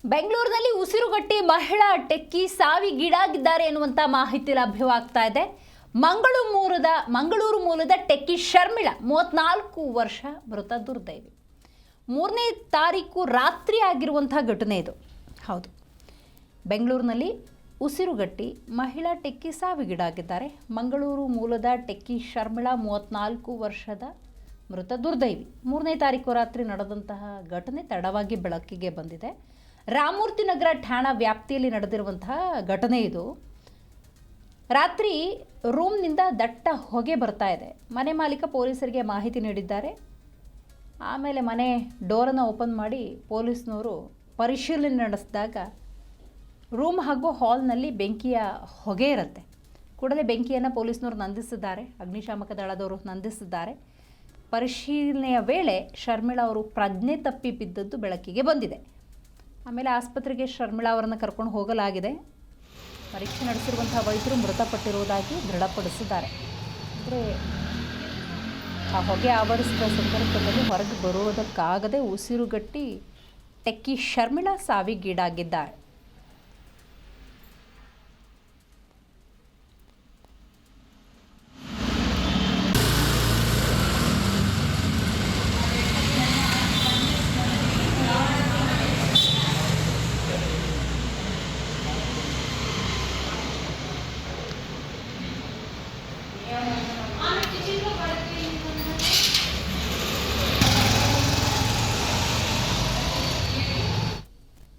ಬೆಂಗಳೂರಿನಲ್ಲಿ ಉಸಿರುಗಟ್ಟಿ ಮಹಿಳಾ ಟೆಕ್ಕಿ ಸಾವಿಗೀಡಾಗಿದ್ದಾರೆ ಎನ್ನುವಂತ ಮಾಹಿತಿ ಲಭ್ಯವಾಗ್ತಾ ಇದೆ. ಮಂಗಳೂರು ಮೂಲದ ಟೆಕ್ಕಿ ಶರ್ಮಿಳಾ 34 ವರ್ಷ ಮೃತ ದುರ್ದೈವಿ. 3ನೇ ತಾರೀಕು ರಾತ್ರಿ ಆಗಿರುವಂತಹ ಘಟನೆ ಇದು. ಹೌದು, ಬೆಂಗಳೂರಿನಲ್ಲಿ ಉಸಿರುಗಟ್ಟಿ ಮಹಿಳಾ ಟೆಕ್ಕಿ ಸಾವಿಗೀಡಾಗಿದ್ದಾರೆ. ಮಂಗಳೂರು ಮೂಲದ ಟೆಕ್ಕಿ ಶರ್ಮಿಳಾ 34 ವರ್ಷದ ಮೃತ ದುರ್ದೈವಿ. 3ನೇ ತಾರೀಕು ರಾತ್ರಿ ನಡೆದಂತಹ ಘಟನೆ ತಡವಾಗಿ ಬೆಳಕಿಗೆ ಬಂದಿದೆ. ರಾಮಮೂರ್ತಿ ನಗರ ಠಾಣಾ ವ್ಯಾಪ್ತಿಯಲ್ಲಿ ನಡೆದಿರುವಂತಹ ಘಟನೆ ಇದು. ರಾತ್ರಿ ರೂಮ್ನಿಂದ ದಟ್ಟ ಹೊಗೆ ಬರ್ತಾ ಇದೆ. ಮನೆ ಮಾಲೀಕ ಪೊಲೀಸರಿಗೆ ಮಾಹಿತಿ ನೀಡಿದ್ದಾರೆ. ಆಮೇಲೆ ಮನೆ ಡೋರನ್ನು ಓಪನ್ ಮಾಡಿ ಪೊಲೀಸ್ನವರು ಪರಿಶೀಲನೆ ನಡೆಸಿದಾಗ ರೂಮ್ ಹಾಗೂ ಹಾಲ್ನಲ್ಲಿ ಬೆಂಕಿಯ ಹೊಗೆ ಇರುತ್ತೆ. ಕೂಡಲೇ ಬೆಂಕಿಯನ್ನು ಪೊಲೀಸ್ನವರು ನಂದಿಸಿದ್ದಾರೆ. ಅಗ್ನಿಶಾಮಕ ದಳದವರು ನಂದಿಸಿದ್ದಾರೆ. ಪರಿಶೀಲನೆಯ ವೇಳೆ ಶರ್ಮಿಳಾ ಅವರು ಪ್ರಜ್ಞೆ ತಪ್ಪಿ ಬಿದ್ದದ್ದು ಬೆಳಕಿಗೆ ಬಂದಿದೆ. ಆಮೇಲೆ ಆಸ್ಪತ್ರೆಗೆ ಶರ್ಮಿಳಾ ಅವರನ್ನು ಕರ್ಕೊಂಡು ಹೋಗಲಾಗಿದೆ. ಪರೀಕ್ಷೆ ನಡೆಸಿರುವಂಥ ವೈದ್ಯರು ಮೃತಪಟ್ಟಿರುವುದಾಗಿ ದೃಢಪಡಿಸಿದ್ದಾರೆ. ಅಂದರೆ ಆ ಹೊಗೆ ಆವರಿಸಿದ ಸಂದರ್ಭದಲ್ಲಿ ಹೊರಗೆ ಬರುವುದಕ್ಕಾಗದೆ ಉಸಿರುಗಟ್ಟಿ ಟೆಕ್ಕಿ ಶರ್ಮಿಳಾ ಸಾವಿಗೀಡಾಗಿದ್ದಾರೆ.